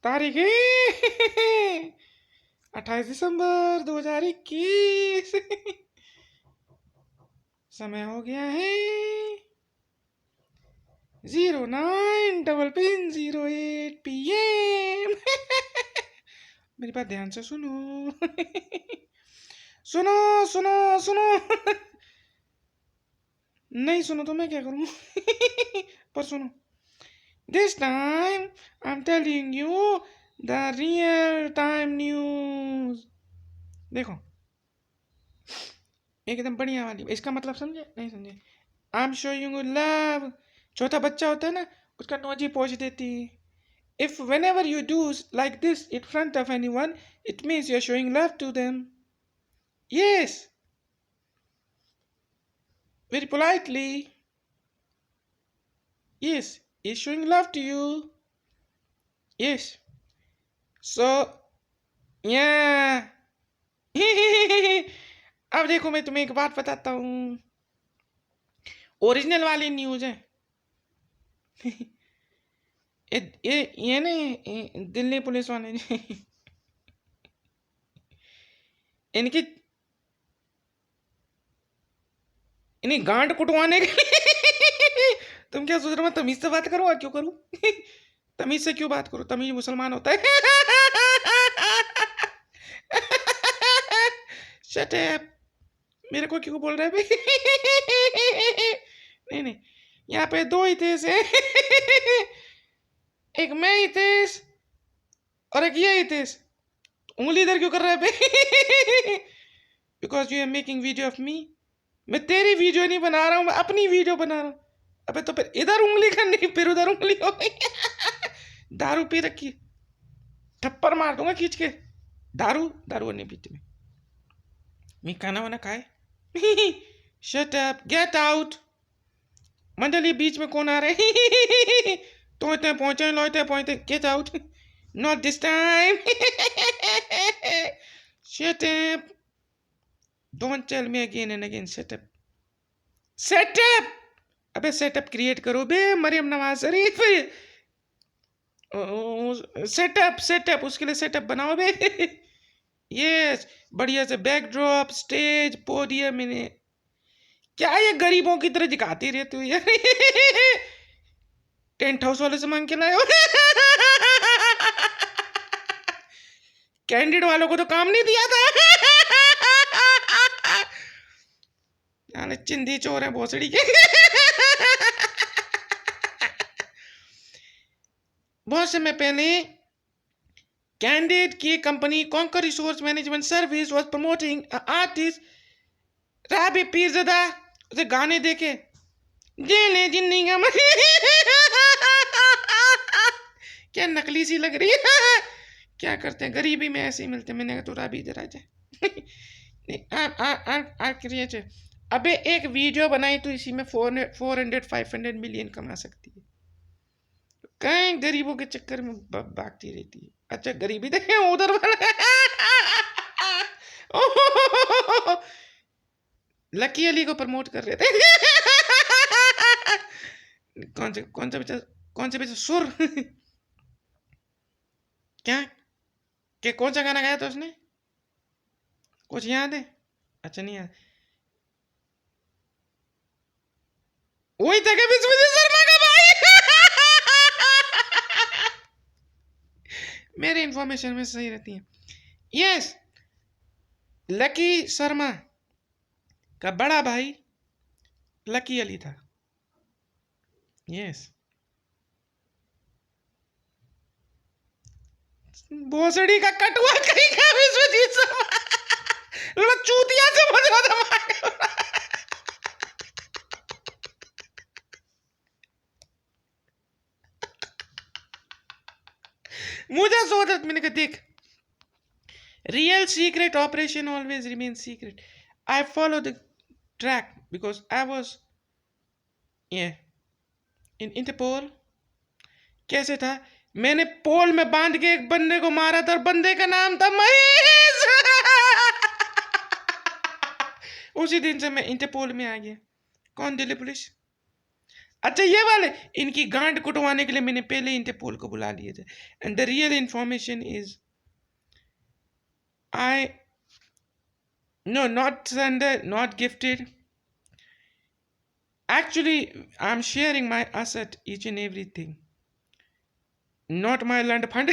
तारीख है 28 दिसंबर 2021। समय हो गया है 09:08 PM। मेरी बात ध्यान से सुनो। सुनो सुनो सुनो। नहीं सुनो तो मैं क्या करूं? पर सुनो, this time I'm telling you the real time news। देखो, एकदम बढ़िया वाली। इसका मतलब समझे नहीं समझे? I'm showing you love। छोटा बच्चा होता है ना, उसका नोजी पोंछ देती। If whenever you do like this in front of anyone, it means you're showing love to them। Yes, very politely। Yes, he's showing love to you। Yes, so yeah। अब देखो, मैं तुम्हें एक बात बताता हूँ, ओरिजिनल वाली न्यूज है। ये नहीं, दिल्ली पुलिस वाले इनकी इन्हें गांड कुटवाने के लिए। तुम क्या सोच रहे हो मैं तमीज से बात करूँ? क्यों करूँ? तमीज से क्यों बात करूँ? तमीज मुसलमान होता है। Shut up. मेरे को क्यों बोल रहा है भाई? नहीं नहीं, यहाँ पे दो हितेश है। एक मैं हितेश और एक ये हितेश। उंगली इधर क्यों कर रहा है भाई? Because you are making video of me. मैं तेरी वीडियो नहीं बना रहा हूँ, मैं अपनी वीडियो बना रहा हूँ। अबे तो फिर इधर उंगली करनी, फिर उधर उंगली हो गई। दारू पी रखी, थप्पड़ मार दूंगा खींच के। दारू दारू नहीं पीती मैं खाना वाना खाए। Shut up, get out. मंडली बीच में कौन आ रहे? तो इतने पहुंचे लोते पहुंचे, get out. Not this time. Shut up, don't tell me again and again. Shut up, setup. अबे सेटअप क्रिएट करो बे, मरियम नवाज शरीफ। सेटअप सेटअप उसके लिए सेटअप बनाओ बे। यस, बढ़िया से बैकड्रॉप, स्टेज, पोडियम। इन्हें क्या ये गरीबों की तरह दिखाती रहती हो यार? टेंट हाउस वाले से मांग के लाए हो? कैंडिडेट वालों को तो काम नहीं दिया था। चिंदी चोर है भोसड़ी के। बहुत समय पहले कैंडिडेट की company conquer resource management service was promoting artist Rabi Pirzada. उसे गाने देखे जेने जिन्नी का क्या नकली सी लग रही है। क्या करते हैं, गरीबी में ऐसे ही मिलते। मैंने कहा तो राबी इधर आ जाए। अबे एक वीडियो बनाई तो इसी में 400-500 मिलियन कमा सकती है। कहीं गरीबों के चक्कर में भागती रहती है। अच्छा गरीबी देखे उधर वाला। लकी अली को प्रमोट कर रहे थे। कौन सा बेचा सुर? क्या कौन सा गाना गाया था उसने? कुछ याद है? अच्छा नहीं याद। वही था क्या विश्वजीत शर्मा का भाई? मेरी इंफॉर्मेशन में सही रहती है। यस, लकी शर्मा का बड़ा भाई लकी अली था। यस, भोसड़ी का कटुआ कहीं का विश्वजीत शर्मा चूतिया से बजा दे। मुझे सोचा, मैंने कहा देख, real secret operation always remains secret। I follow the track because I was in Interpol। कैसे था? मैंने पोल में बांध के एक बंदे को मारा था और बंदे का नाम था महेश। उसी दिन से मैं इंटरपोल में आ गया। कौन? दिल्ली पुलिस। अच्छा ये वाले, इनकी गांड कुटवाने के लिए मैंने पहले ही इंटरपोल को बुला लिए थे. And the real information is I know not surrender not gifted. Actually, I'm sharing my asset, each and everything. Not my land fund.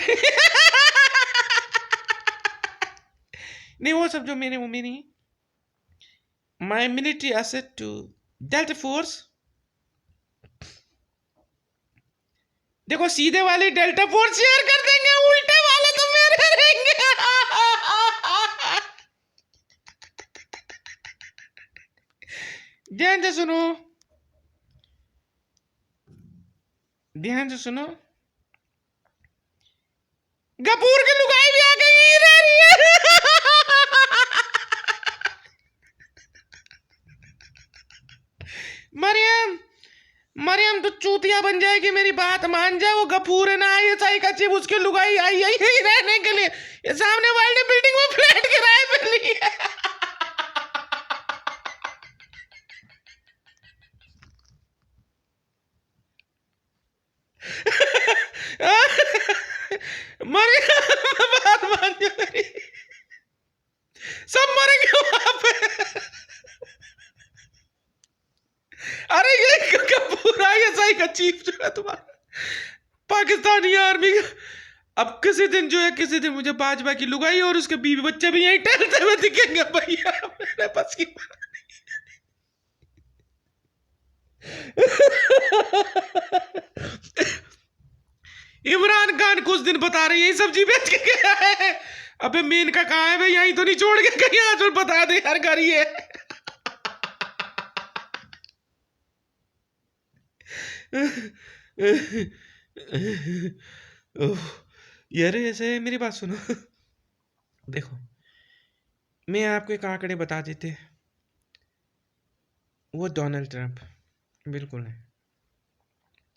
नहीं वो सब जो मेरे वो मेरी my military asset to Delta Force. देखो सीधे वाले डेल्टा फोर्स शेयर कर देंगे, उल्टे वाले तो मेरे रहेंगे. ध्यान से सुनो, ध्यान से सुनो. गफूर की लुगाई भी आ गई रह रही है. मरियम, मरियम तो चूतिया बन जाएगी, मेरी बात मान जा. वो गफूर है ना, ये सही का चिप, उसकी लुगाई आई आई ही रहने के लिए. ये सामने वाले बिल्डिंग में फ्लैट किराए पे ली है. मरियम बात मान जा मेरी, सब मरेंगे वहां पे. अरे ये कपूर ये सही का चीफ जो है तुम्हारा पाकिस्तानी आर्मी का. अब किसी दिन जो है, किसी दिन मुझे बाजवा की लुगाई और उसके बीवी बच्चे भी यहीं टहलते हुए दिखेंगे भैया. मेरे पास की इमरान खान कुछ दिन बता रहे यही सब्जी बेच के गया है. अबे मेन का कहाँ है भाई, यहीं तो नहीं छोड़ के कहीं आज और बता दे यार, घर ही है. यार ऐसे मेरी बात सुनो. देखो मैं आपको एक आंकड़े बता देते, वो डोनाल्ड ट्रंप बिल्कुल नहीं,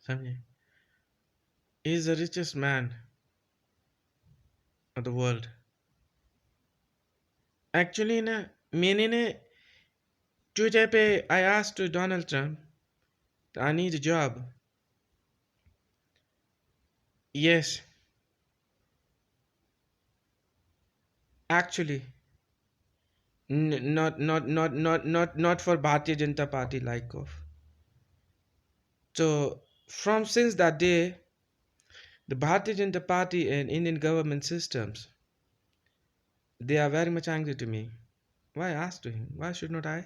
समझे. Is the richest man of the world. Actually ना मैंने ना ट्विटर पे I asked to Donald Trump I need a job. Yes actually not for Bharatiya Janata Party like of. So from since that day, the Bharatiya Janata Party and Indian government systems, they are very much angry to me. Why I asked to him? Why should not I?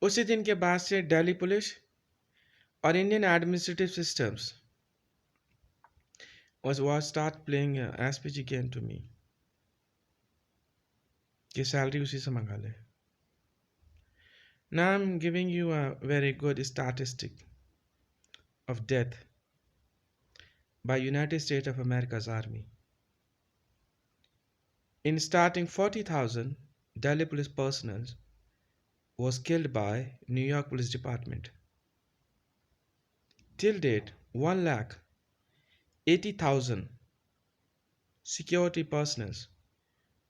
उसी दिन के बाद से Delhi police और Indian administrative systems was start playing SPG game to me. कि salary उसी से मंगा ले. Now I'm giving you a very good statistic of death by United States of America's Army. In starting 40,000 Delhi police personnel was killed by New York Police Department. Till date, 1,80,000 security personnel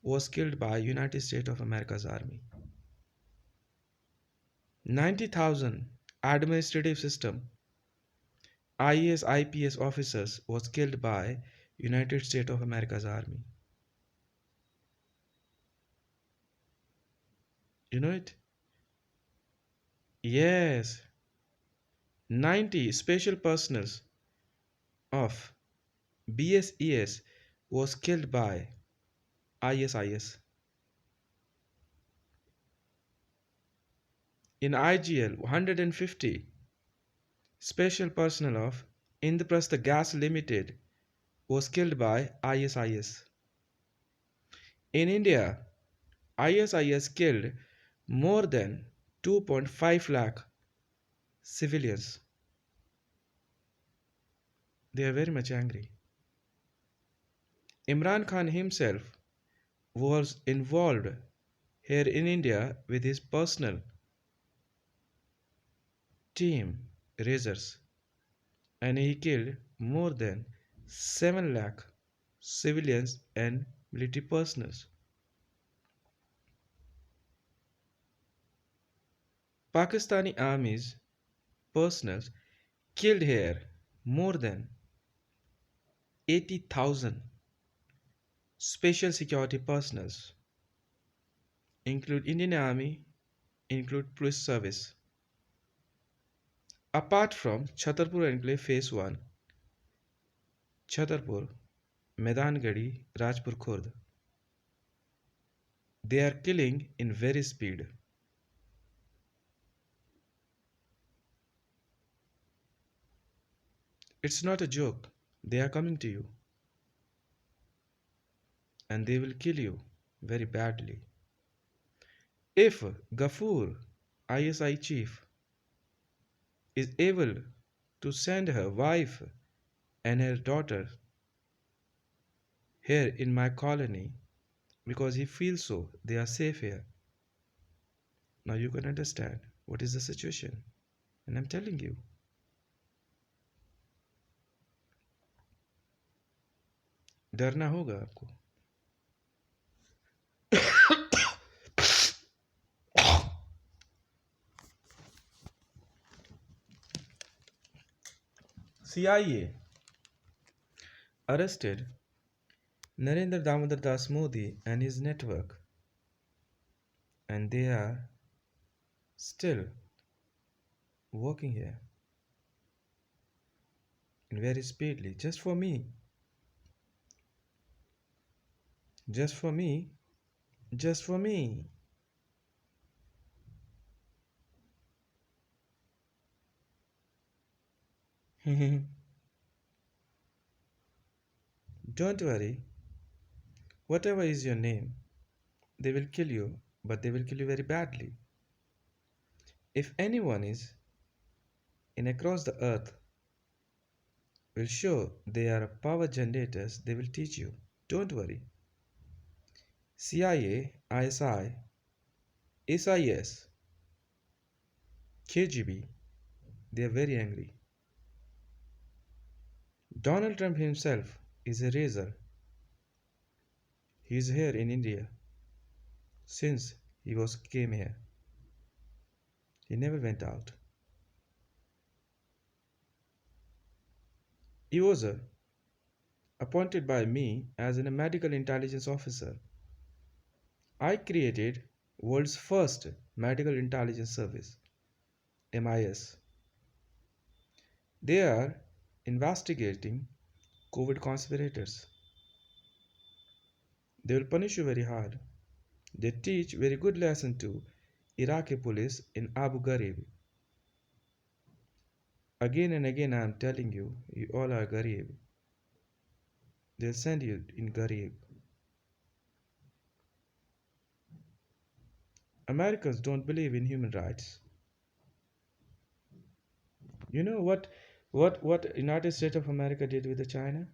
was killed by United States of America's Army. 90,000 administrative system IAS IPS officers was killed by United States of America's Army. You know it? Yes. 90 special personnel of BSES was killed by ISIS. In IGL, 150 special personnel of Indraprastha Gas Limited was killed by ISIS. In India, ISIS killed more than 2.5 lakh civilians. They are very much angry. Imran Khan himself was involved here in India with his personal team razors, and he killed more than 7 lakh civilians and military personnel. Pakistani Army's personnel killed here more than 80,000 special security personnel, include Indian Army, include police service. Apart from Chhatarpur Enclave Phase 1, Chhatarpur, Maidangadi, Rajpur Khurd, they are killing in very speed. It's not a joke. They are coming to you and they will kill you very badly. If Ghafoor, ISI chief, is able to send her wife and her daughter here in my colony because he feels so they are safe here, now you can understand what is the situation. And I'm telling you, डरना होगा आपको. CIA arrested Narendra Damodar Das Modi and his network, and they are still working here and very speedily just for me, just for me, just for me. Don't worry, whatever is your name, they will kill you, but they will kill you very badly. If anyone is in across the earth will show they are power generators, they will teach you. Don't worry. CIA, ISI, SIS, KGB, they are very angry. Donald Trump himself is a razor. He is here in India since he was came here. He never went out. He was appointed by me as a medical intelligence officer. I created world's first medical intelligence service, MIS. They are investigating COVID conspirators. They will punish you very hard. They teach very good lesson to Iraqi police in Abu Ghraib. Again and again I am telling you, you all are Ghraib. They'll send you in Ghraib. Americans don't believe in human rights. You know what United States of America did with the China?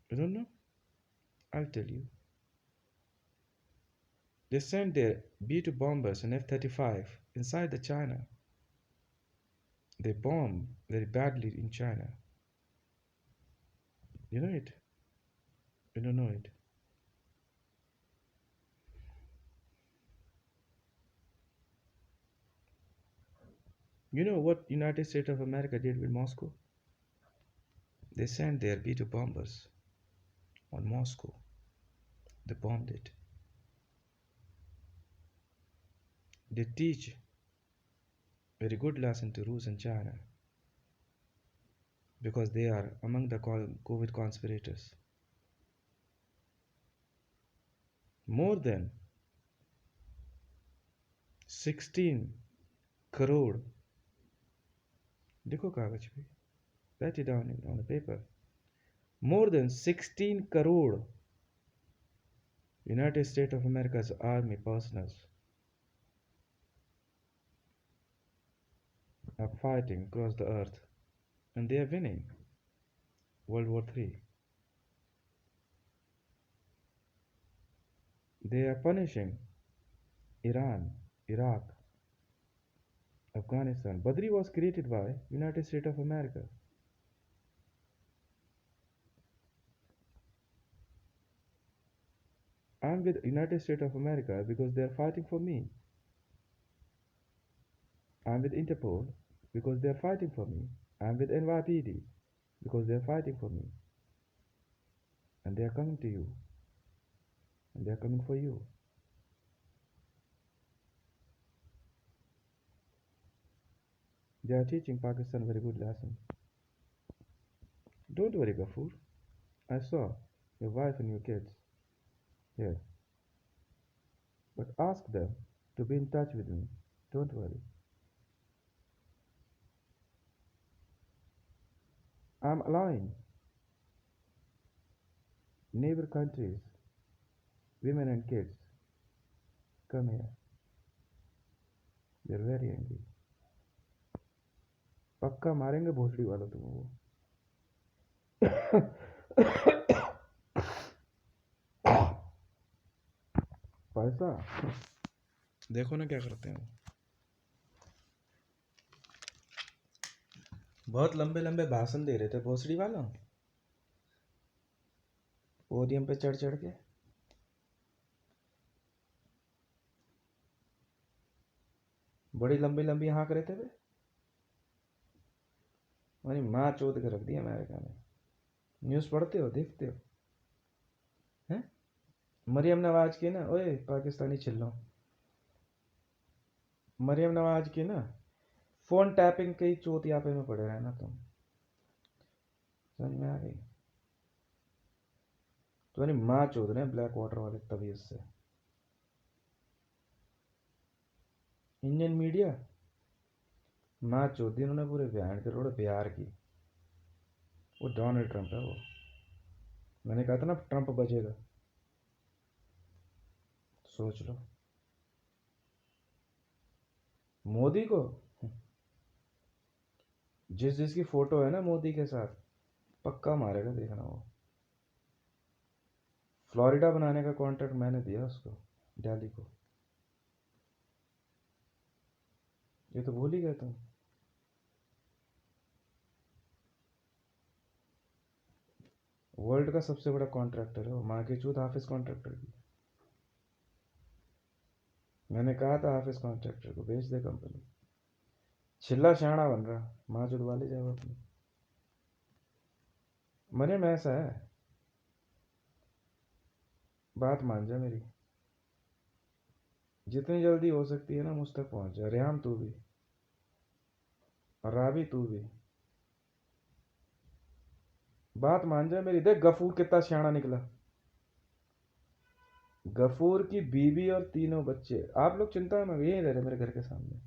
You don't know? I'll tell you. They sent their B-2 bombers and F-35 inside the China. They bomb very badly in China. You know it? You don't know it. You know what United States of America did with Moscow? They sent their B-2 bombers on Moscow. They bombed it. They teach very good lesson to Rus and China because they are among the COVID conspirators. More than 16 crore. देखो कागज पे. Write it down on a paper. More than 16 crore United States of America's army personnel are fighting across the earth and they are winning World War III. They are punishing Iran, Iraq, Afghanistan. Badri was created by United States of America. I'm with United States of America because they are fighting for me. I'm with Interpol because they're fighting for me. I'm with NYPD because they're fighting for me. And they're coming to you. And they're coming for you. They are teaching Pakistan very good lesson. Don't worry, Ghafoor. I saw your wife and your kids here. But ask them to be in touch with me. Don't worry. I'm allowing neighbor countries, women and kids, come here. They're very angry. पक्का मारेंगे भोसड़ी वालों तुम वो पैसा देखो ना क्या करते हैं बहुत लंबे लंबे भाषण दे रहे थे भोसड़ी वालों पोडियम पे चढ़ चढ़ के बड़ी लंबी लंबी हाँक रहे थे वे हमारी माँ चोद के रख दी अमेरिका में न्यूज़ पढ़ते हो देखते हो हैं मरियम नवाज की ना ओए पाकिस्तानी चिल्लो मरियम नवाज की ना फोन टैपिंग के ही चोत यापे में पड़े रहे ना तुम समझ में आ गई तुम्हारी माँ चोद रहे ब्लैक वाटर वाले तबीयत से इंडियन मीडिया माँ चोद दी उन्होंने पूरे बयान के रोड बिहार की वो डोनाल्ड ट्रंप है वो मैंने कहा था ना ट्रंप बचेगा सोच लो मोदी को जिस जिसकी फोटो है ना मोदी के साथ पक्का मारेगा देखना वो फ्लोरिडा बनाने का कॉन्ट्रैक्ट मैंने दिया उसको दिल्ली को ये तो भूल ही गए तुम वर्ल्ड का सबसे बड़ा कॉन्ट्रैक्टर है वो माँ की चूत हाफिज कॉन्ट्रैक्टर की मैंने कहा था हाफिज कॉन्ट्रैक्टर को बेच दे कंपनी छिल्ला शाना बन रहा माँ चूत वाले जाए अपनी मरे में ऐसा है बात मान जा मेरी जितनी जल्दी हो सकती है ना मुझ तक पहुंच जा रेहान तू भी और राबी तू भी बात मान जा मेरी देख गफूर कितना सियाना निकला गफूर की बीवी और तीनों बच्चे आप लोग चिंता में यही रह रहे मेरे घर के सामने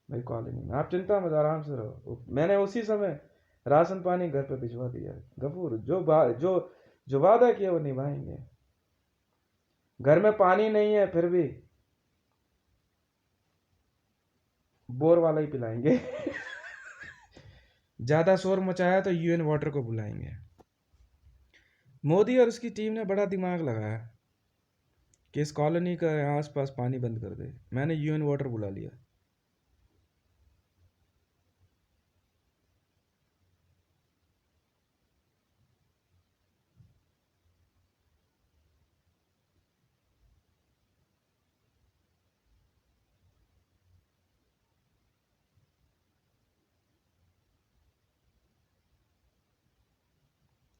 मेरी कॉलोनी में आप चिंता मत आराम से रहो मैंने उसी समय राशन पानी घर पे भिजवा दिया गफूर जो वादा किया वो निभाएंगे घर में पानी नहीं है फिर भी बोर वाला ही पिलाएंगे ज़्यादा शोर मचाया तो यूएन वाटर को बुलाएंगे मोदी और उसकी टीम ने बड़ा दिमाग लगाया कि इस कॉलोनी का आसपास पानी बंद कर दे मैंने यूएन वाटर बुला लिया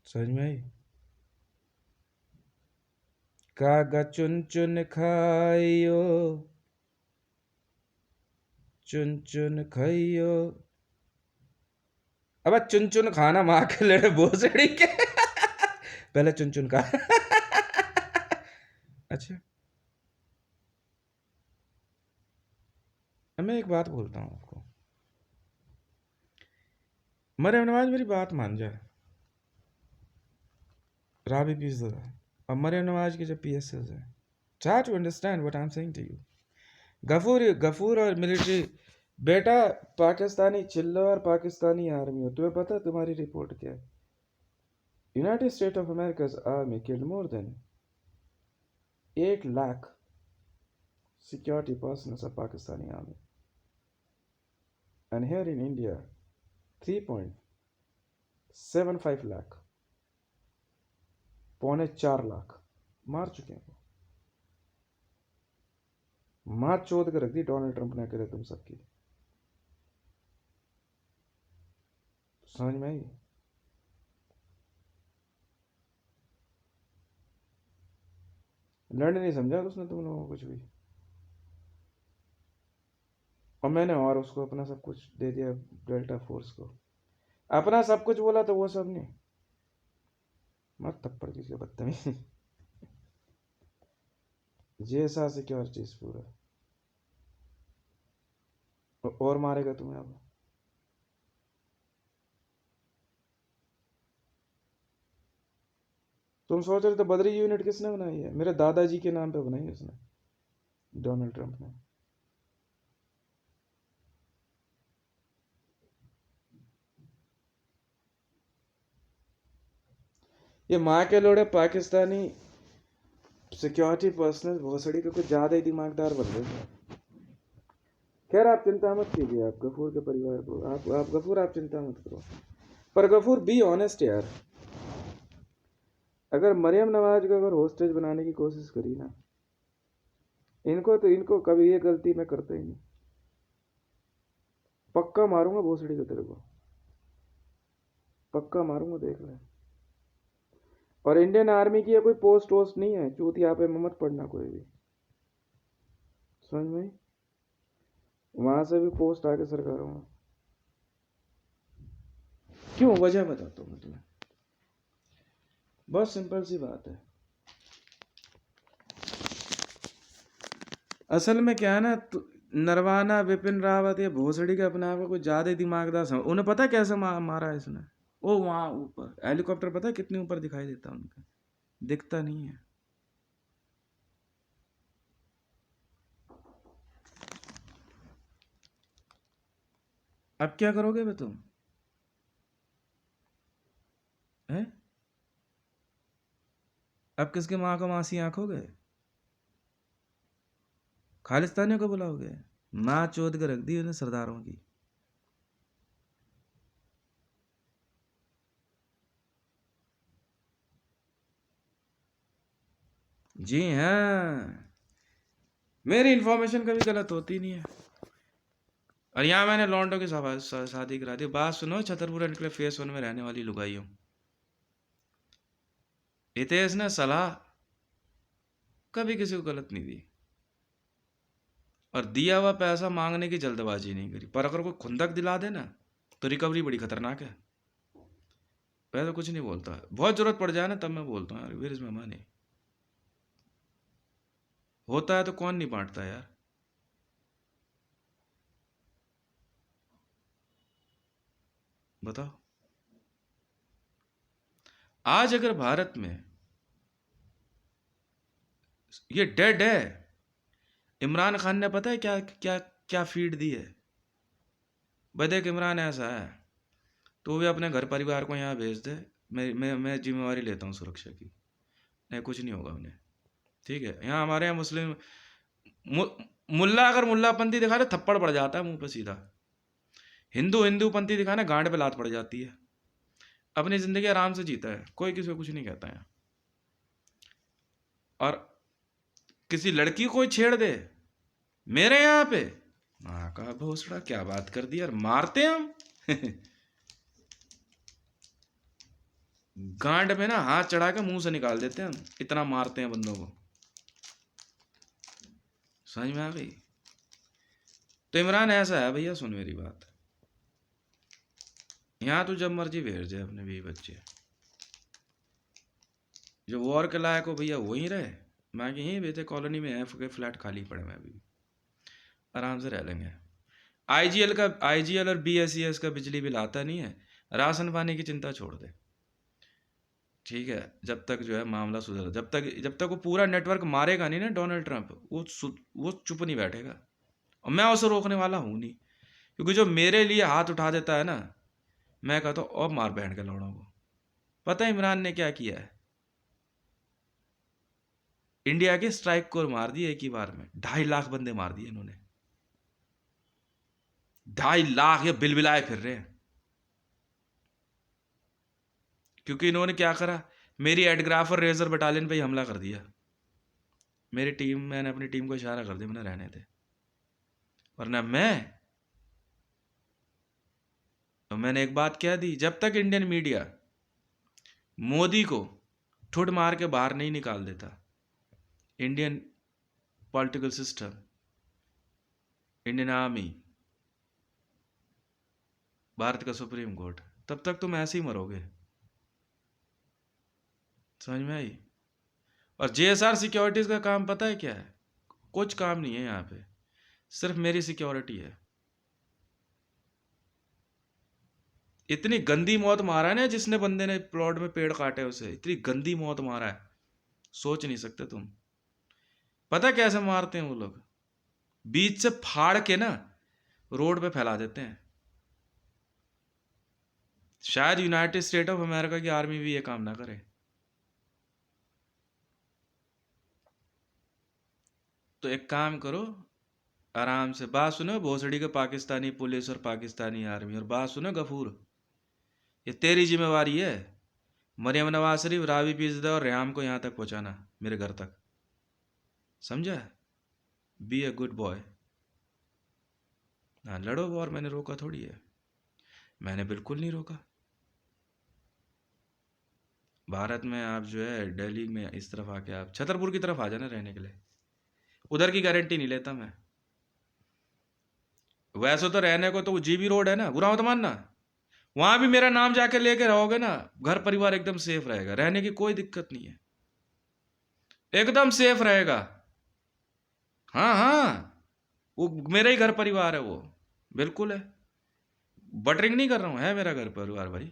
समझ में आई कागा चुन चुन खाइयो चुन चुन खाइयो अब चुन चुन खाना माँ के लड़े भोसड़ी के पहले चुन चुन खा अच्छा अब मैं एक बात बोलता हूँ आपको मरियम नवाज मेरी बात मान जाए राबी पीस और मरियम नवाज के जो PSS है try to understand what I'm saying to you Ghafoor और मिलिट्री बेटा पाकिस्तानी चिल्लो और पाकिस्तानी आर्मी हो तुम्हें पता तुम्हारी रिपोर्ट क्या है United State of America's army killed more than 8 lakh security personnel of Pakistani army and here in India 3.75 lakh 3.4 lakh मार चुके हैं माँ चोद के रख दी डोनाल्ड ट्रंप ने अकेले तुम सबकी। समझ में आई? लड़ नहीं समझा उसने तुम लोगों को कुछ भी। और मैंने और उसको अपना सब कुछ दे दिया डेल्टा फोर्स को, अपना सब कुछ बोला तो वो सब नहीं। मत थप्पड़ किसी बदतमीज। जैसा सिक्योरिटीज पूरा और मारेगा तुम्हें अब। तुम सोच रहे थे बद्री यूनिट किसने बनाई है? मेरे दादाजी के नाम पे बनाई उसने, डोनाल्ड ट्रंप ने। ये माँ के लोड़े पाकिस्तानी सिक्योरिटी पर्सनल भोसड़ी के कुछ ज़्यादा ही दिमागदार बन रहे थे। खैर आप चिंता मत कीजिए, आप गफूर के परिवार को, आप गफूर आप चिंता मत करो। पर गफूर बी ऑनेस्ट यार, अगर मरियम नवाज को अगर होस्टेज बनाने की कोशिश करी ना, इनको कभी ये गलती मैं करता ही नहीं। पक्का मारूंगा भोसड़ी को, तेरे को पक्का मारूंगा, देख ले। और इंडियन आर्मी की कोई पोस्ट वोस्ट नहीं है, चूत यहाँ पे मत पड़ना कोई भी, समझ में? वहां से भी पोस्ट आके सर करूंगा। क्यों, वजह बताता हूँ मैं तुम्हें, बहुत सिंपल सी बात है। असल में क्या है ना, नरवाना विपिन रावत या भोसड़ी का अपना आप कुछ ज्यादा ही दिमागदार समझ। उन्हें पता कैसे मारा है इसने? वो वहां ऊपर हेलीकॉप्टर, पता है कितने ऊपर दिखाई देता है उनका? दिखता नहीं है। अब क्या करोगे बे तुम? हैं? अब किसके माँ को मासी आंखोगे? खालिस्तानियों को बुलाओगे? माँ चोद के रख दी उन्हें सरदारों की। जी हाँ, मेरी इंफॉर्मेशन कभी गलत होती नहीं है। और यहाँ मैंने लॉन्डो की शादी करा दी। बात सुनो, छतरपुर निकले फेस 1 में रहने वाली लुगाई हूँ। हितेश ने सलाह कभी किसी को गलत नहीं दी, और दिया हुआ पैसा मांगने की जल्दबाजी नहीं करी। पर अगर कोई खुंदक दिला दे ना, तो रिकवरी बड़ी खतरनाक है। पहले तो कुछ नहीं बोलता, बहुत जरूरत पड़ जाए ना तब मैं बोलता हूँ यार वेयर इज माय मनी। होता है तो कौन नहीं बांटता यार। बताओ, आज अगर भारत में ये डेड है, इमरान खान ने पता है क्या क्या क्या फीड दी है? भाई देख, इमरान ऐसा है, तो भी अपने घर परिवार को यहाँ भेज दे, मैं जिम्मेवारी लेता हूँ सुरक्षा की। नहीं, कुछ नहीं होगा उन्हें, ठीक है? यहाँ हमारे यहाँ मुस्लिम मुल्ला अगर मुल्लापंथी दिखा तो थप्पड़ पड़ जाता है मुंह पे सीधा। हिंदू हिंदूपंथी दिखाना गांड पे लात पड़ जाती है। अपनी जिंदगी आराम से जीता है, कोई किसी को कुछ नहीं कहता है। और किसी लड़की को छेड़ दे मेरे यहाँ पे, माँ का भोसड़ा क्या बात कर दी यार, मारते हम। गांड में ना हाथ चढ़ा के मुंह से निकाल देते हैं हम, इतना मारते हैं बंदों को। समझ में आ गई? तो इमरान ऐसा है भैया, सुन मेरी बात, यहाँ तो जब मर्जी भेज जाए अपने बीवी बच्चे, जो वॉर के लायक हो भैया वहीं रहे। मैं यहीं बेटे कॉलोनी में है, फ्लैट खाली पड़े, मैं अभी आराम से रह लेंगे। आईजीएल और बीएसईएस का बिजली बिल आता नहीं है, राशन पानी की चिंता छोड़ दे, ठीक है? जब तक जो है मामला सुधर, जब तक वो पूरा नेटवर्क मारेगा नहीं ना डोनाल्ड ट्रंप, वो चुप नहीं बैठेगा। और मैं उसे रोकने वाला हूँ नहीं, क्योंकि जो मेरे लिए हाथ उठा देता है ना, मैं कहता हूँ अब मार बहन के लौड़ों को। पता है इमरान ने क्या किया है? इंडिया के स्ट्राइक कोर मार दिए एक ही बार में, 2.5 लाख बंदे मार दिए इन्होंने। 2.5 लाख, ये बिलबिलाए फिर रहे हैं। क्योंकि इन्होंने क्या करा, मेरी एडग्राफर रेजर बटालियन पे ही हमला कर दिया। मैंने अपनी टीम को इशारा कर दिया, मैंने रहने थे, वरना मैंने एक बात कह दी, जब तक इंडियन मीडिया मोदी को ठुड मार के बाहर नहीं निकाल देता, Indian political system, Indian army, Bharat का सुप्रीम कोर्ट, तब तक तुम ऐसे ही मरोगे। समझ में आई? और जेएसआर सिक्योरिटीज का काम पता है क्या है? कुछ काम नहीं है यहाँ पे, सिर्फ मेरी सिक्योरिटी है। इतनी गंदी मौत मारा है ना जिसने बंदे ने प्लॉट में पेड़ काटे, उसे इतनी गंदी मौत मारा है, सोच नहीं सकते तुम। पता कैसे मारते हैं वो लोग? बीच से फाड़ के ना रोड पे फैला देते हैं। शायद यूनाइटेड स्टेट ऑफ अमेरिका की आर्मी भी ये काम ना करे। तो एक काम करो, आराम से बात सुनो, भोसड़ी के पाकिस्तानी पुलिस और पाकिस्तानी आर्मी, और बात सुनो गफूर, ये तेरी जिम्मेवारी है। मरियम नवाज शरीफ, रावी पीजदा और रेहाम को यहाँ तक पहुँचाना, मेरे घर तक, समझा? Be a good boy. हाँ लड़ो वॉर, मैंने रोका थोड़ी है, मैंने बिल्कुल नहीं रोका। भारत में आप जो है दिल्ली में इस तरफ आके आप छतरपुर की तरफ आ जाना रहने के लिए, उधर की गारंटी नहीं लेता मैं। वैसे तो रहने को तो जीबी रोड है ना, बुरा मत मानना, वहां भी मेरा नाम जाके लेके रहोगे ना, घर परिवार एकदम सेफ रहेगा, रहने की कोई दिक्कत नहीं है, एकदम सेफ रहेगा। हाँ हाँ, वो मेरा ही घर परिवार है, वो बिल्कुल है, बटरिंग नहीं कर रहा हूं, है मेरा घर परिवार भाई,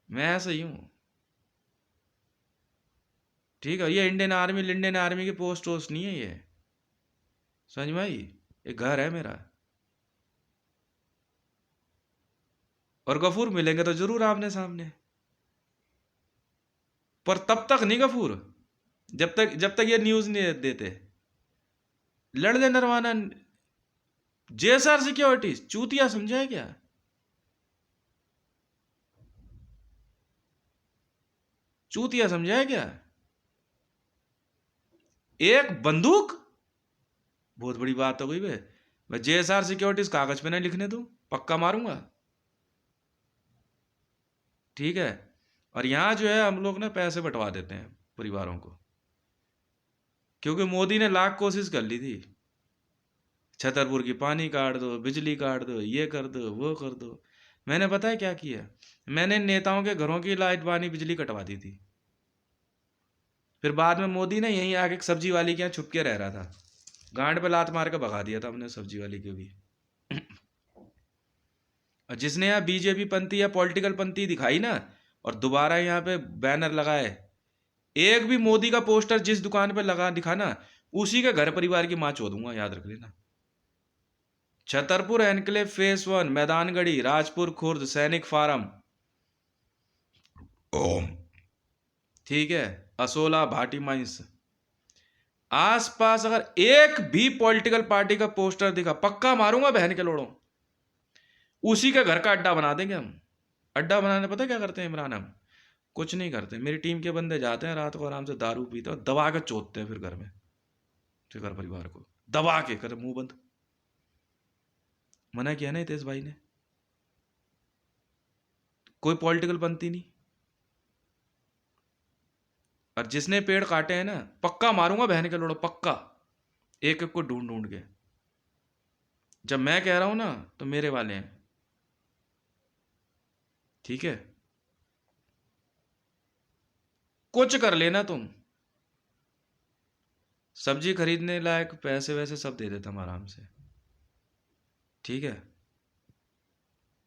मैं ऐसा ही हूं। ठीक है, ये इंडियन आर्मी की पोस्ट वोस्ट नहीं है ये, समझ में आई? ये घर है मेरा। और गफूर मिलेंगे तो जरूर आमने सामने, पर तब तक नहीं गफूर, जब तक ये न्यूज नहीं देते। लड़ ले नरवाना, जेएसआर सिक्योरिटी चूतिया समझा है क्या? चूतिया समझा है क्या? एक बंदूक, बहुत बड़ी बात हो गई बे। मैं जेएसआर सिक्योरिटीज कागज पे नहीं लिखने दूं, पक्का मारूंगा, ठीक है? और यहां जो है हम लोग ना पैसे बंटवा देते हैं परिवारों को, क्योंकि मोदी ने लाख कोशिश कर ली थी, छतरपुर की पानी काट दो, बिजली काट दो, ये कर दो, वो कर दो। मैंने पता है क्या किया? मैंने नेताओं के घरों की लाइट पानी बिजली कटवा दी थी। फिर बाद में मोदी ने यहीं आके एक सब्जी वाली के यहाँ छुप के रह रहा था, गांड पे लात मार के भगा दिया था हमने सब्जी वाली के भी। और जिसने यहाँ बीजेपी पंथी या पॉलिटिकल पंथी दिखाई ना, और दोबारा यहाँ पे बैनर लगाए, एक भी मोदी का पोस्टर जिस दुकान पे लगा दिखाना, उसी के घर परिवार की मां चोदूंगा, याद रख लेना। छतरपुर एनक्लेव फेस 1, मैदानगढ़ी, राजपुर खुर्द, सैनिक फार्म, ठीक है, असोला, भाटी माइंस, आसपास अगर एक भी पॉलिटिकल पार्टी का पोस्टर दिखा, पक्का मारूंगा बहन के लोड़ों, उसी का घर का अड्डा बना देंगे हम। अड्डा बनाने पता क्या करते हैं इमरान? हम कुछ नहीं करते, मेरी टीम के बंदे जाते हैं रात को आराम से दारू पीते और दबा के चोदते हैं, फिर घर में, फिर घर परिवार को दबा के कर मुंह बंद। मना किया ना तेज भाई ने, कोई पॉलिटिकल बनती नहीं। और जिसने पेड़ काटे हैं ना, पक्का मारूंगा बहन के लोड़ो, पक्का, एक एक को ढूंढ ढूंढ के। जब मैं कह रहा हूं ना तो मेरे वाले हैं, ठीक है? कुछ कर लेना तुम, सब्जी खरीदने लायक पैसे वैसे सब दे देता हम आराम से, ठीक है?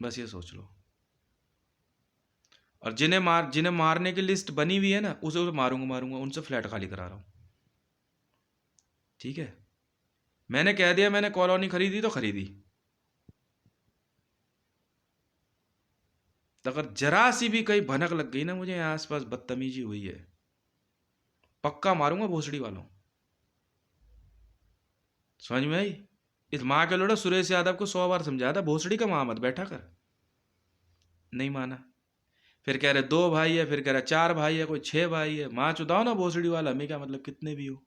बस ये सोच लो। और जिन्हें मारने की लिस्ट बनी हुई है ना, उसे मारूंगा, उनसे फ्लैट खाली करा रहा हूं, ठीक है? मैंने कह दिया मैंने कॉलोनी खरीदी तो खरीदी, तो अगर जरा सी भी कहीं भनक लग गई ना मुझे आसपास बदतमीजी हुई है, पक्का मारूंगा भोसड़ी वालों। समझ में आई? इस माँ के लोड़ा सुरेश यादव को 100 बार समझाया था, भोसड़ी का माँ मत बैठा कर, नहीं माना। फिर कह रहे 2 भाई है, फिर कह रहे 4 भाई है, कोई 6 भाई है। माँ चुदाओ ना भोसड़ी वाला, हमें क्या मतलब कितने भी हो,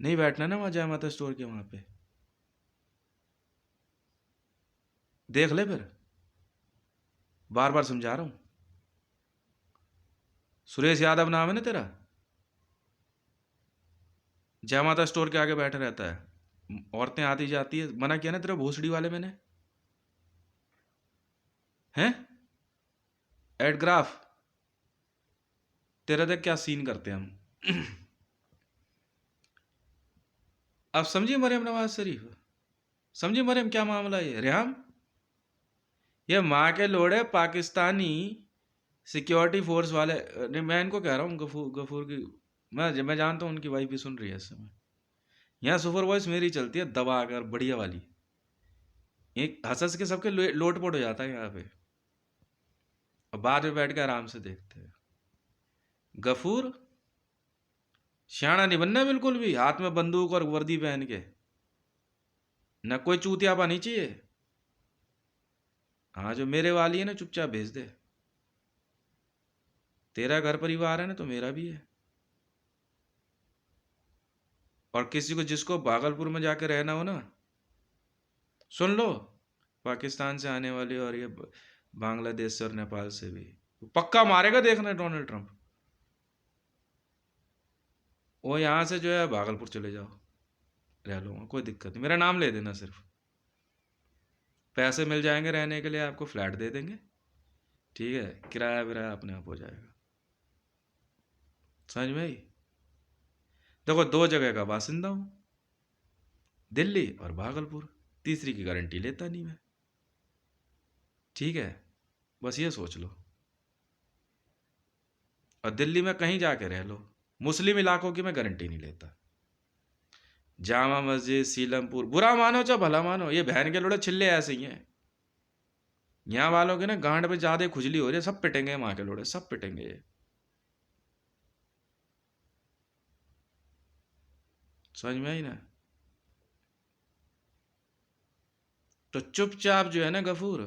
नहीं बैठना ना वहाँ जय माता स्टोर के वहाँ पे। देख ले फिर, बार बार समझा रहा हूँ। सुरेश यादव नाम है ना तेरा, जय माता स्टोर के आगे बैठा रहता है, औरतें आती जाती है, मना किया ना तेरे भोसड़ी वाले मैंने, हैं? एडग्राफ तेरा देख क्या सीन करते हैं हम। अब समझिए मरियम नवाज शरीफ, समझिए मरियम क्या मामला है। रेहम, ये माँ के लोड़े पाकिस्तानी सिक्योरिटी फोर्स वाले, नहीं मैं इनको कह रहा हूँ, गफूर गफूर की, मैं जानता हूँ उनकी वाइफ भी सुन रही है इस समय। यहाँ सुपर वॉइस मेरी चलती है दबा कर, बढ़िया वाली, एक हंस के सबके लोटपोट हो जाता है यहाँ पे, और बाद में बैठ के आराम से देखते हैं। गफूर शाना नहीं बनना बिल्कुल भी, हाथ में बंदूक और वर्दी पहन के, न कोई चूतियापा नहीं चाहिए। हाँ जो मेरे वाली है ना, चुपचाप भेज दे। तेरा घर परिवार है ना, तो मेरा भी है। और किसी को, जिसको भागलपुर में जाके रहना हो ना, सुन लो, पाकिस्तान से आने वाले और ये बांग्लादेश से और नेपाल से भी पक्का मारेगा, देखना डोनाल्ड ट्रंप। वो यहाँ से जो है भागलपुर चले जाओ, रह लो, कोई दिक्कत नहीं, मेरा नाम ले देना सिर्फ, पैसे मिल जाएंगे रहने के लिए, आपको फ्लैट दे देंगे, ठीक है, किराया विराया अपने आप हो जाएगा। समझ में आई? देखो 2 जगह का बासिंदा हूँ, दिल्ली और भागलपुर, तीसरी की गारंटी लेता नहीं मैं, ठीक है, बस ये सोच लो। और दिल्ली में कहीं जाके रह लो, मुस्लिम इलाकों की मैं गारंटी नहीं लेता। जामा मस्जिद, सीलमपुर, बुरा मानो चाहे भला मानो, ये बहन के लोड़े छिल्ले ऐसे ही हैं। यहाँ वालों के ना गांड पे ज्यादा खुजली हो रही है, सब पिटेंगे माँ के लोड़े, सब पिटेंगे ये। समझ में आई ना? तो चुपचाप जो है ना गफूर,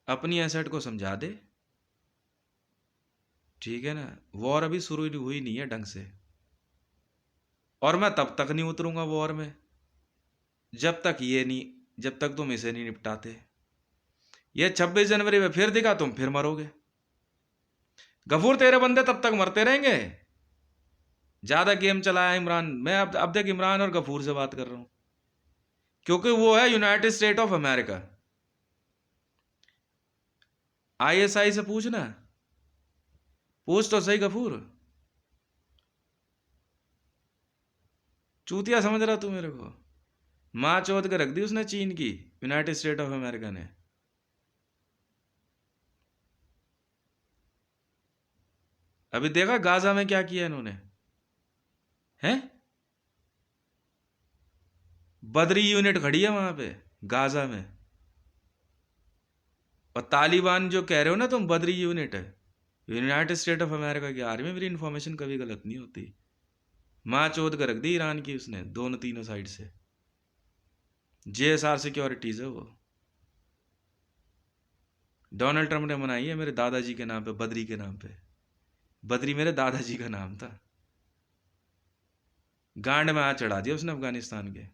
अपनी एसेट को समझा दे, ठीक है ना। वॉर अभी शुरू हुई नहीं है ढंग से, और मैं तब तक नहीं उतरूंगा वॉर में जब तक तुम इसे नहीं निपटाते। ये 26 जनवरी में फिर दिखा, तुम फिर मरोगे गफूर, तेरे बंदे तब तक मरते रहेंगे। ज्यादा गेम चलाया इमरान, मैं अब देख इमरान और गफूर से बात कर रहा हूं, क्योंकि वो है United State of America. ISI से पूछना, पूछ तो सही गफूर, चूतिया समझ रहा तू मेरे को? माँ चौथ के रख दी उसने चीन की, यूनाइटेड स्टेट ऑफ अमेरिका ने। अभी देखा गाजा में क्या किया इन्होंने, हैं? बदरी यूनिट खड़ी है वहां पे गाजा में, और तालिबान जो कह रहे हो ना तुम, बदरी यूनिट है यूनाइटेड स्टेट ऑफ अमेरिका की आर्मी। मेरी इन्फॉर्मेशन कभी गलत नहीं होती। माँ चौथ कर रख दी ईरान की उसने, दोनों तीनों साइड से। जेएसआर सिक्योरिटीज है वो, डोनाल्ड ट्रंप ने बनाई है मेरे दादाजी के नाम पे, बदरी के नाम पे। बदरी मेरे दादाजी का नाम था, गांड में हाथ चढ़ा दिया उसने अफगानिस्तान के।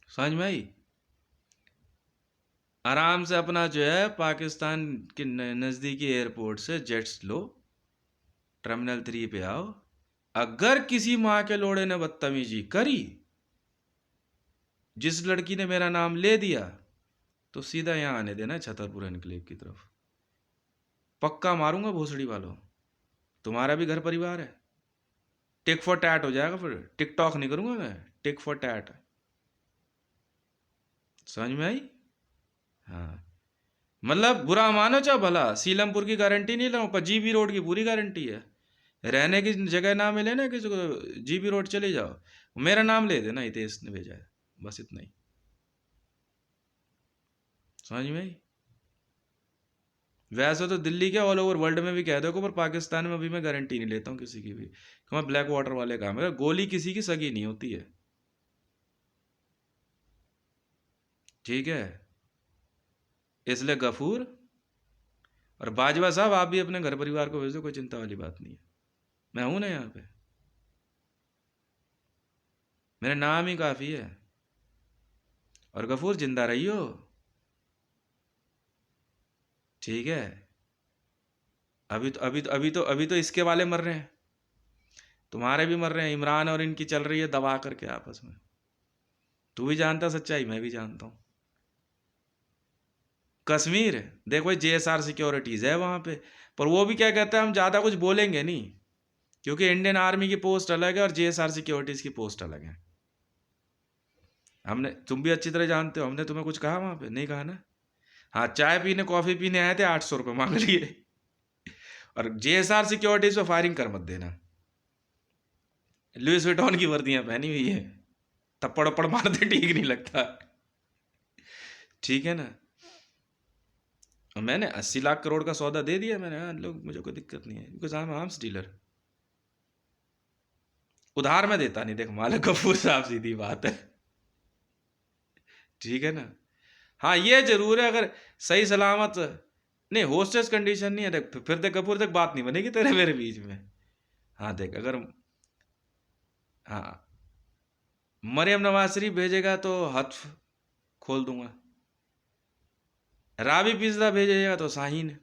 समझ में आई? आराम से अपना जो है पाकिस्तान के नज़दीकी एयरपोर्ट से जेट्स लो, टर्मिनल 3 पे आओ। अगर किसी माँ के लोड़े ने बदतमीजी करी, जिस लड़की ने मेरा नाम ले दिया, तो सीधा यहाँ आने देना छतरपुर एनक्लेव की तरफ, पक्का मारूंगा भोसड़ी वालों, तुम्हारा भी घर परिवार है। टिक फॉर टैट हो जाएगा, फिर टिकटॉक नहीं करूंगा मैं, टिक फॉर टैट। समझ में आई? हाँ, मतलब बुरा मानो चाहे भला, सीलमपुर की गारंटी नहीं लाऊं, पर जीबी रोड की पूरी गारंटी है। रहने की जगह ना मिले ना किसी को, जीबी रोड चले जाओ, मेरा नाम ले देना, हितेश ने भेजा है, बस इतना ही। समझ में आई? वैसे तो दिल्ली के ऑल ओवर वर्ल्ड में भी कह दो, पर पाकिस्तान में अभी मैं गारंटी नहीं लेता हूँ किसी की भी, कि मैं ब्लैक वाटर वाले काम है, गोली किसी की सगी नहीं होती है। ठीक है, इसलिए गफूर और बाजवा साहब आप भी अपने घर परिवार को भेज दो, कोई चिंता वाली बात नहीं है, मैं हूं ना यहाँ पे, मेरा नाम ही काफी है। और गफूर जिंदा रहियो, ठीक है। अभी तो इसके वाले मर रहे हैं, तुम्हारे भी मर रहे हैं, इमरान और इनकी चल रही है दबा करके आपस में। तू भी जानता सच्चाई, मैं भी जानता हूँ। कश्मीर देखो JSR सिक्योरिटीज है वहां पे, पर वो भी क्या कहता है, हम ज्यादा कुछ बोलेंगे नहीं, क्योंकि इंडियन आर्मी की पोस्ट अलग है और JSR सिक्योरिटीज की पोस्ट अलग है। हमने, तुम भी अच्छी तरह जानते हो, हमने तुम्हें कुछ कहा वहां पे? नहीं कहा ना। हाँ, चाय पीने कॉफी पीने आए थे, 800 रुपये मांग लिए। और JSR सिक्योरिटीज पे फायरिंग कर मत देना। लुइस विटॉन की वर्दियां पहनी हुई है, थप्पड़ उप्पड़ मारते ठीक नहीं लगता, ठीक है ना। और मैंने 80 लाख करोड़ का सौदा दे दिया मैंने, हाँ लोग, मुझे कोई दिक्कत नहीं है, because I am arms dealer. उधार में देता नहीं, देख मालिक गफूर साहब, सीधी बात है, ठीक है ना। हाँ ये जरूर है, अगर सही सलामत नहीं, होस्टेस कंडीशन नहीं है, देख फिर देख कपूर, तक बात नहीं बनेगी तेरे मेरे बीच में। हाँ देख, अगर, हाँ, मरियम नवाज शरीफ भेजेगा तो हत्फ खोल दूंगा, राबी पिज्जा भेजेगा तो शाहीन।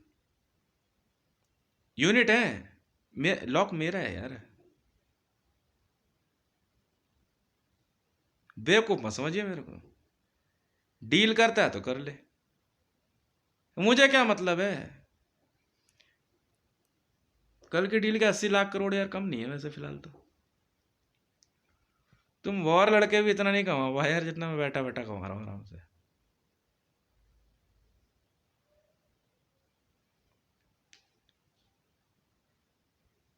यूनिट है, लॉक मेरा है यार, बेवकूफ मत समझिए मेरे को। डील करता है तो कर ले, मुझे क्या मतलब है। कल की डील के 80 लाख करोड़ यार कम नहीं है वैसे फिलहाल तो। तुम और लड़के भी इतना नहीं कमा पाए यार, जितना मैं बैठा बैठा कमा रहा हूँ आराम से।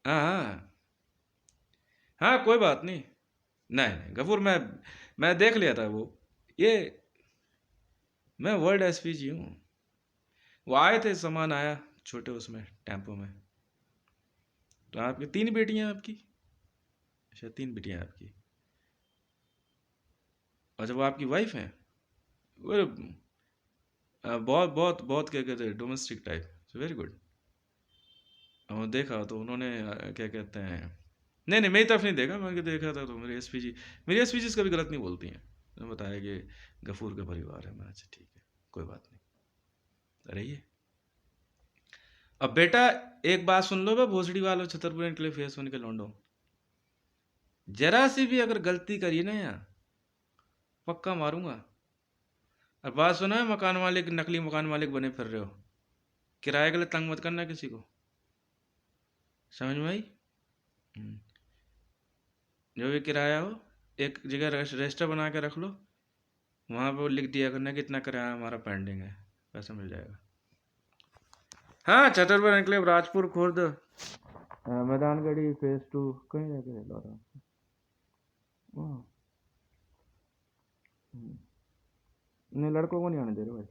हाँ हाँ हाँ, कोई बात नहीं। नहीं नहीं गफूर, मैं देख लिया था वो, ये, मैं वर्ल्ड SPG हूँ। वो आए थे, सामान आया छोटे उसमें टेम्पो में। तो आपकी 3 बेटियां आपकी? अच्छा 3 बेटियां आपकी, अच्छा वो आपकी वाइफ है? वो बहुत बहुत बहुत क्या कहते हैं, डोमेस्टिक टाइप, वेरी गुड। और देखा तो उन्होंने क्या कहते हैं, नहीं नहीं मेरी तरफ नहीं देखा, मैंने देखा था तो मेरी SPG कभी गलत नहीं बोलती हैं। उन्होंने बताया कि गफूर का परिवार है, मैं अच्छा ठीक है, कोई बात नहीं, रहिए। अब बेटा एक बात सुन लो बे, भोसड़ी वालों, छतरपुर के लिए फेस होने के लौंडो, जरा सी भी अगर गलती करी ना यार, पक्का मारूंगा। और बात सुना है, मकान मालिक, नकली मकान मालिक बने फिर रहे हो, किराए के लिए तंग मत करना किसी को, समझ में आई? हम्म। जो भी किराया हो, एक जगह रजिस्टर बना के रख लो, वहाँ पे लिख दिया करना कि इतना किराया हमारा पेंडिंग है, पैसा मिल जाएगा। हाँ, छतरपुर एनक्लेव, राजपुर खुर्द, मैदानगढ़ी फेज 2, कहीं जाके ले लो आराम से। हाँ, नहीं लड़कों को नहीं आने दे रहे भाई,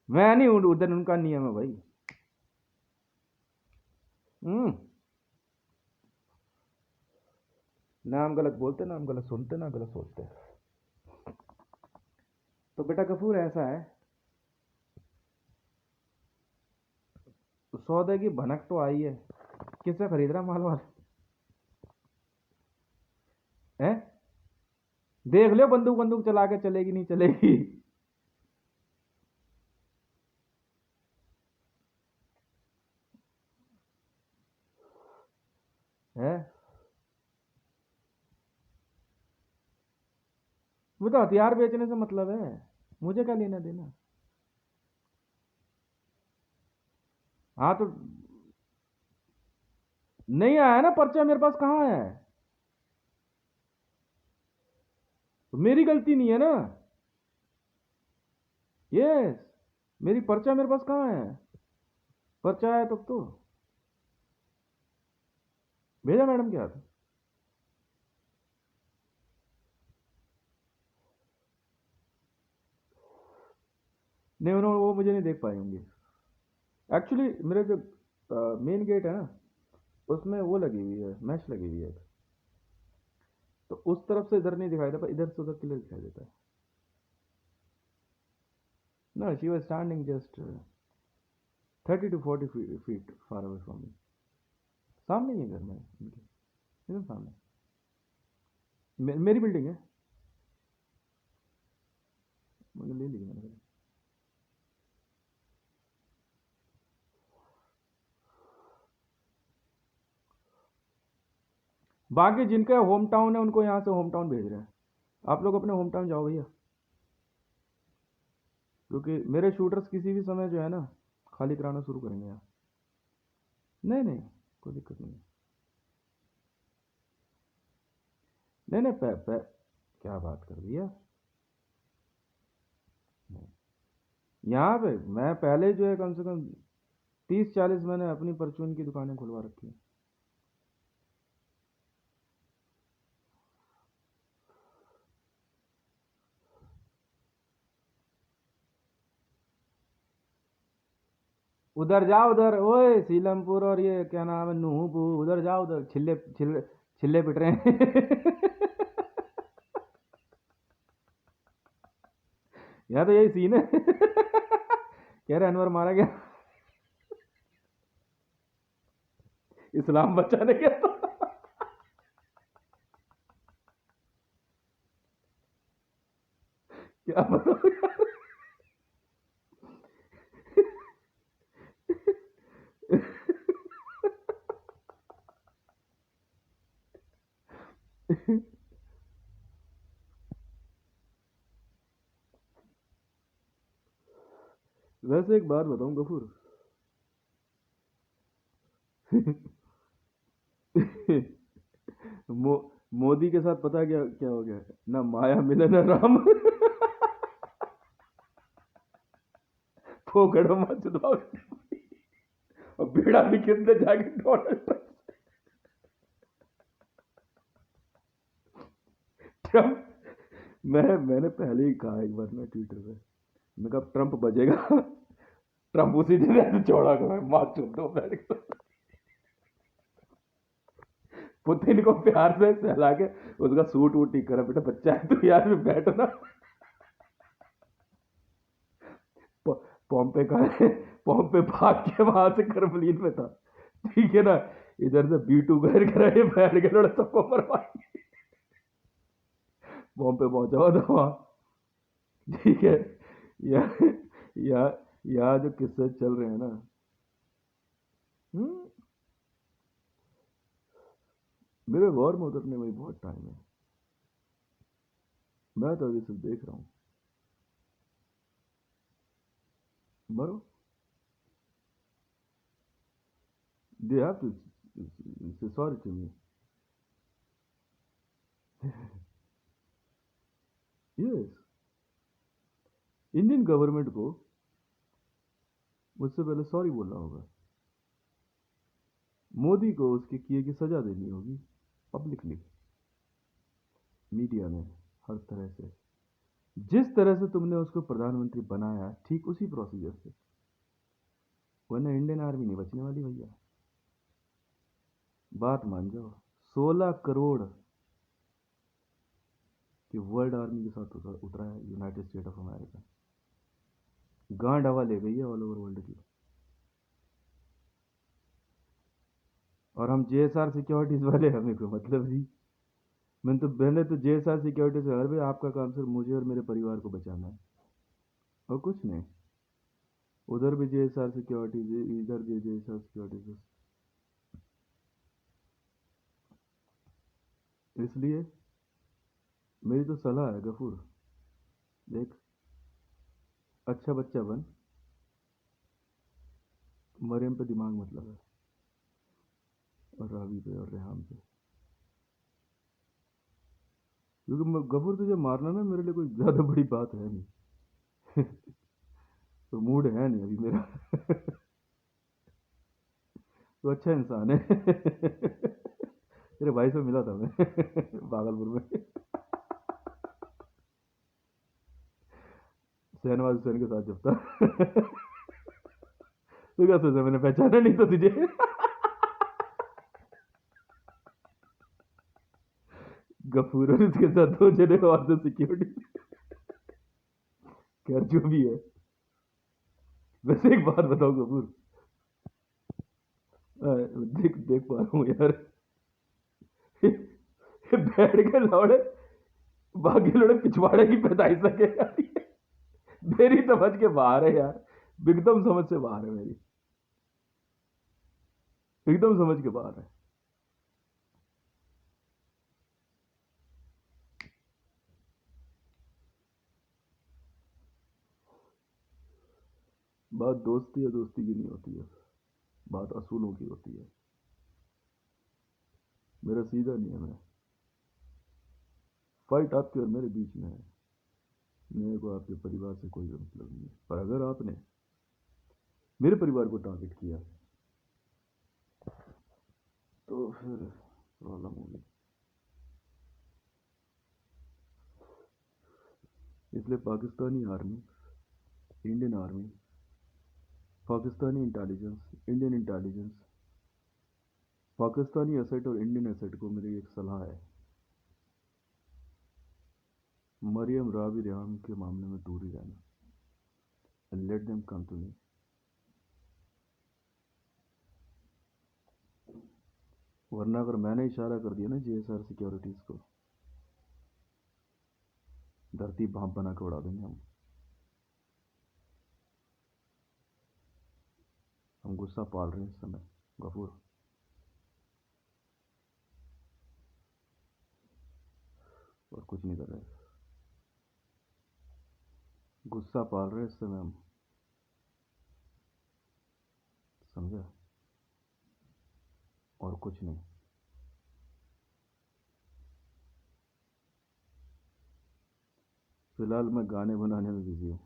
मैं नहीं उधर, उनका नियम है भाई। नाम गलत बोलते, नाम गलत सुनते, ना गलत सोचते। तो बेटा कपूर ऐसा है, तो सौदे की भनक तो आई है, किससे खरीद रहा माल वाल है? देख लो बंदूक बंदूक चला के चलेगी नहीं चलेगी। है वो तो हथियार बेचने से मतलब है, मुझे क्या लेना देना। हाँ तो नहीं आया ना पर्चा, मेरे पास कहाँ है, तो मेरी गलती नहीं है ना। यस, मेरी पर्चा मेरे पास कहाँ है, पर्चा आया तब तो भेजा मैडम के हाथ। नहीं उन्होंने, वो मुझे नहीं देख पाए होंगे। एक्चुअली मेरे जो मेन गेट है ना, उसमें वो लगी हुई है, मैच लगी हुई है, तो उस तरफ से इधर नहीं दिखाई देता, पर इधर से उधर क्लियर दिखाई देता है। No, she was standing just 30 to 40 feet far away from me. सामने ही है घर में इनके, एकदम सामने। मेरी बिल्डिंग है, मैंने ले ली मैंने। बाकी जिनका होम टाउन है उनको यहाँ से होम टाउन भेज रहे हैं। आप लोग अपने होम टाउन जाओ भैया, क्योंकि मेरे शूटर्स किसी भी समय जो है ना खाली कराना शुरू करेंगे यहाँ। नहीं नहीं, कोई दिक्कत नहीं है। नहीं नहीं, क्या बात कर दिया। यहाँ पे मैं पहले जो है कम से कम 30-40 मैंने अपनी परचून की दुकानें खुलवा रखी है। उधर जाओ, उधर ओए सीलमपुर और ये क्या नाम है नूहपुर, उधर जाओ, उधर छिल्ले छिल्ले छिल्ले पिट रहे हैं। यहाँ तो यही सीन है। कह रहे अनवर मारा गया, इस्लाम बचाने गया था। क्या बताओ यार। वैसे एक बात बताऊं गफूर, मोदी के साथ पता क्या क्या हो गया, ना माया मिले ना राम। फोकड़ो मत दबाओ। और बेड़ा भी किसने जाके डोनाल्ड ट्रम्प। मैंने पहले ही कहा एक बार ना ट्विटर पे, मैं कहा ट्रम्प बजेगा, ट्रम्प उसी दिन ऐसे चौड़ा कर मार चुप दो बैठ के। पुतिन को प्यार से सहला के उसका सूट वूट ठीक करा, बेटा बच्चा है तो यार बैठो ना। पॉम्पे का पॉम्पे भाग के वहां से करमलीन में था, ठीक है ना, इधर से B2 घर करा, ये बैठ के थोड़ा सबको मरवाएंगे। पॉम्पे पहुंचा हुआ था वहां, ठीक है। या या या जो किस्से चल रहे हैं ना, मेरे वॉर में उतरने में बहुत टाइम है। मैं तो अभी सिर्फ देख रहा हूँ। मरो, they have to say sorry to me. Yes, Indian government को मुझसे पहले सॉरी बोलना होगा। मोदी को उसके किए की सजा देनी होगी पब्लिकली, मीडिया में, हर तरह से। जिस तरह से तुमने उसको प्रधानमंत्री बनाया ठीक उसी प्रोसीजर से, वरना इंडियन आर्मी नहीं बचने वाली भैया। बात मान जाओ, 16 करोड़ कि वर्ल्ड आर्मी के साथ उतरा है यूनाइटेड स्टेट ऑफ अमेरिका। गांड हवा ले गई है ऑल ओवर वर्ल्ड की। और हम JSR सिक्योरिटीज वाले, हमें कोई मतलब नहीं। मैंने तो JSR सिक्योरिटी से, भाई आपका काम सिर्फ मुझे और मेरे परिवार को बचाना है और कुछ नहीं। उधर भी JSR सिक्योरिटीज, इधर भी JSR सिक्योरिटीज। इसलिए मेरी तो सलाह है गफूर, देख अच्छा बच्चा बन, मरियम पे दिमाग मत लगा और रावी पे और रेहान पे, क्योंकि गफूर तुझे मारना ना मेरे लिए कोई ज्यादा बड़ी बात है नहीं। तो मूड है नहीं अभी मेरा। तो अच्छा इंसान है। तेरे भाई से मिला था मैं भागलपुर में, शहनवाज हुसैन के साथ जब था। तो क्या सोचा मैंने पहचाना नहीं तो तुझे। गफूर और उसके साथ 2 जने और तो सिक्योरिटी। खैर जो भी है, वैसे एक बात बताओ कपूर, देख देख पा रहा हूँ यार, ये बैठ के लौड़े, बाकी लौड़े पिछवाड़े की पैदाइश लगे यार, मेरी समझ के बाहर है यार, एकदम समझ से बाहर है मेरी, एकदम समझ के बाहर है। बात दोस्ती या दोस्ती की नहीं होती है, बात असूलों की होती है। मेरा सीधा नियम है, फाइट आपके और मेरे बीच में है, मेरे को आपके परिवार से कोई भी मतलब नहीं है, पर अगर आपने मेरे परिवार को टारगेट किया तो फिर प्रॉब्लम होगी। इसलिए Pakistani army, Indian army, Pakistani intelligence, Indian intelligence, Pakistani asset और इंडियन एसेट को मेरी एक सलाह है, मरियम रावी रिहाम के मामले में दूर ही रहना, and let them come to me। वरना अगर मैंने इशारा कर दिया ना जीएसआर सिक्योरिटीज को, धरती भाप बना के उड़ा देंगे हम गुस्सा पाल रहे हैं इस समय गफूर, और कुछ नहीं कर रहे, गुस्सा पाल रहे हैं इस समय हम, समझा, और कुछ नहीं। फिलहाल मैं गाने बनाने में बिजी हूँ,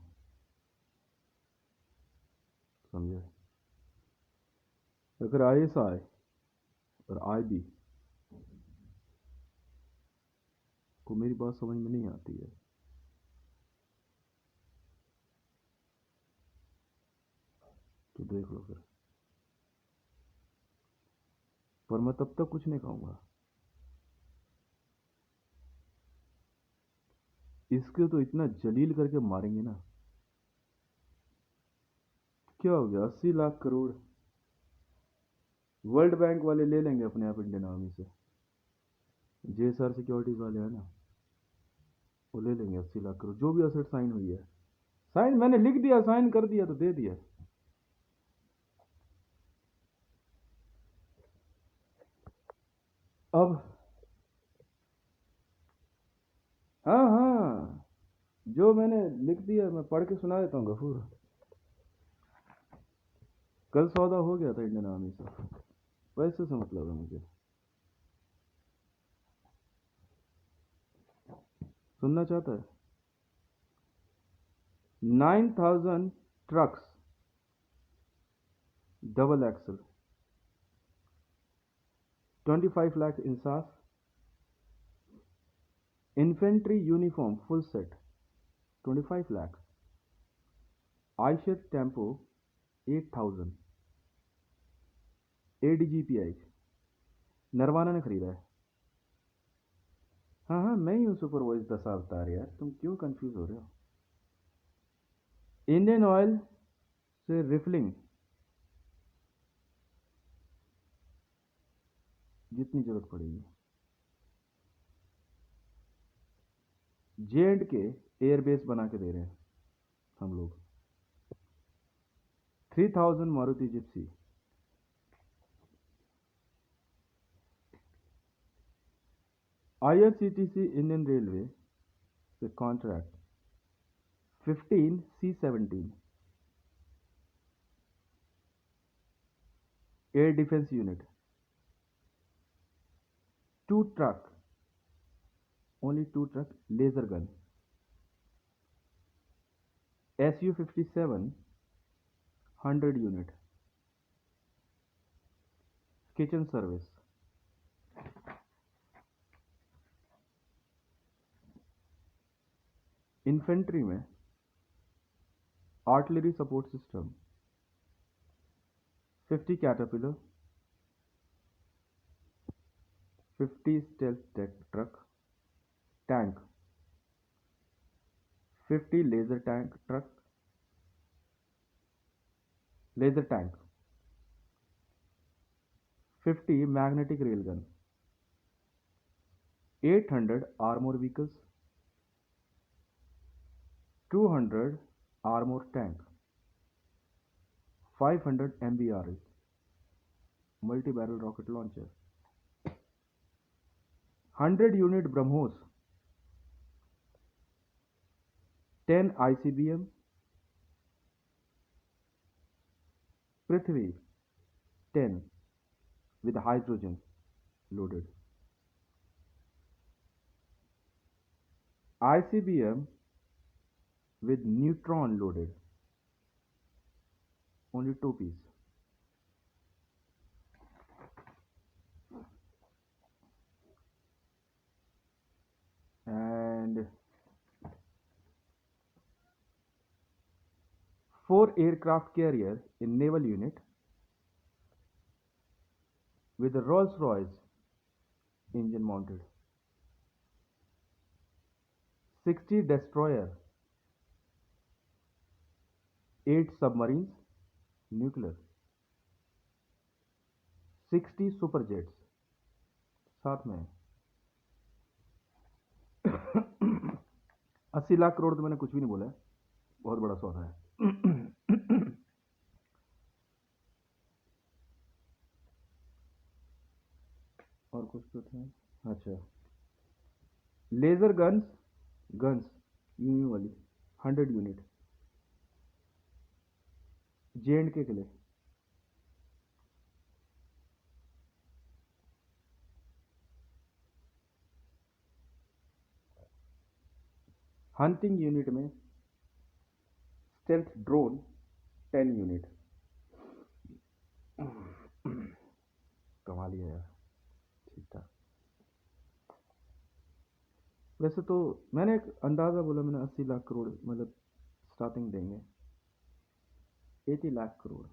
समझे। अगर आईएएस आए और आए भी, को मेरी बात समझ में नहीं आती है, तो देख लो फिर, पर मैं तब तक कुछ नहीं कहूँगा। इसके तो इतना जलील करके मारेंगे ना, क्या हो गया, 80 लाख करोड़ वर्ल्ड बैंक वाले ले लेंगे अपने आप इंडियन आर्मी से, जेएसआर सिक्योरिटीज वाले हैं ना, वो ले लेंगे 80 लाख करोड़, जो भी असेट साइन हुई है, साइन मैंने लिख दिया, साइन कर दिया तो दे दिया। अब हाँ हाँ, जो मैंने लिख दिया मैं पढ़ के सुना देता हूँ गफूर। कल सौदा हो गया था इंडियन आर्मी से, पैसे से मतलब है मुझे, सुनना चाहता है। 9,000 trucks, double axle, 25 lakh INSAS, infantry uniform full set 25 lakh, Eicher tempo 8,000, ADGPI Narwana ने खरीदा है। हाँ हाँ, मैं ही हूँ सुपर वॉइस दशावतार यार, तुम क्यों कंफ्यूज हो रहे हो। इंडियन ऑयल से रिफिलिंग जितनी जरूरत पड़ेगी, J&K एयरबेस बना के दे रहे हैं हम लोग, 3,000 Maruti Gypsy, IRCTC Indian railway से contract 15 C-17 air defence unit, 2 truck, only 2 truck laser gun, Su-57 100 unit, kitchen service, infantry में artillery support system 50 caterpillar, 50 stealth truck, tank 50 laser tank truck, laser tank, 50 magnetic railgun, 800 armor vehicles, 200 armor tank, 500 MBRs, multi-barrel rocket launcher, 100 unit BrahMos, 10 ICBM, Prithvi 10 with hydrogen loaded, ICBM with neutron loaded, only 2 piece, and 4 aircraft carrier in naval unit with a Rolls-Royce engine mounted, 60 destroyer, 8 submarines nuclear, 60 superjets साथ में 80 लाख करोड़ तो मैंने कुछ भी नहीं बोला है, बहुत बड़ा सौदा है। और कुछ तो था, अच्छा, लेजर गन्स यूं वाली 100 यूनिट J&K के लिए, हंटिंग यूनिट में स्टेल्थ ड्रोन 10 यूनिट। कमा लिया यार, ठीक था। वैसे तो मैंने एक अंदाज़ा बोला, मैंने 80 लाख करोड़ मतलब स्टार्टिंग देंगे, 80 लाख करोड़।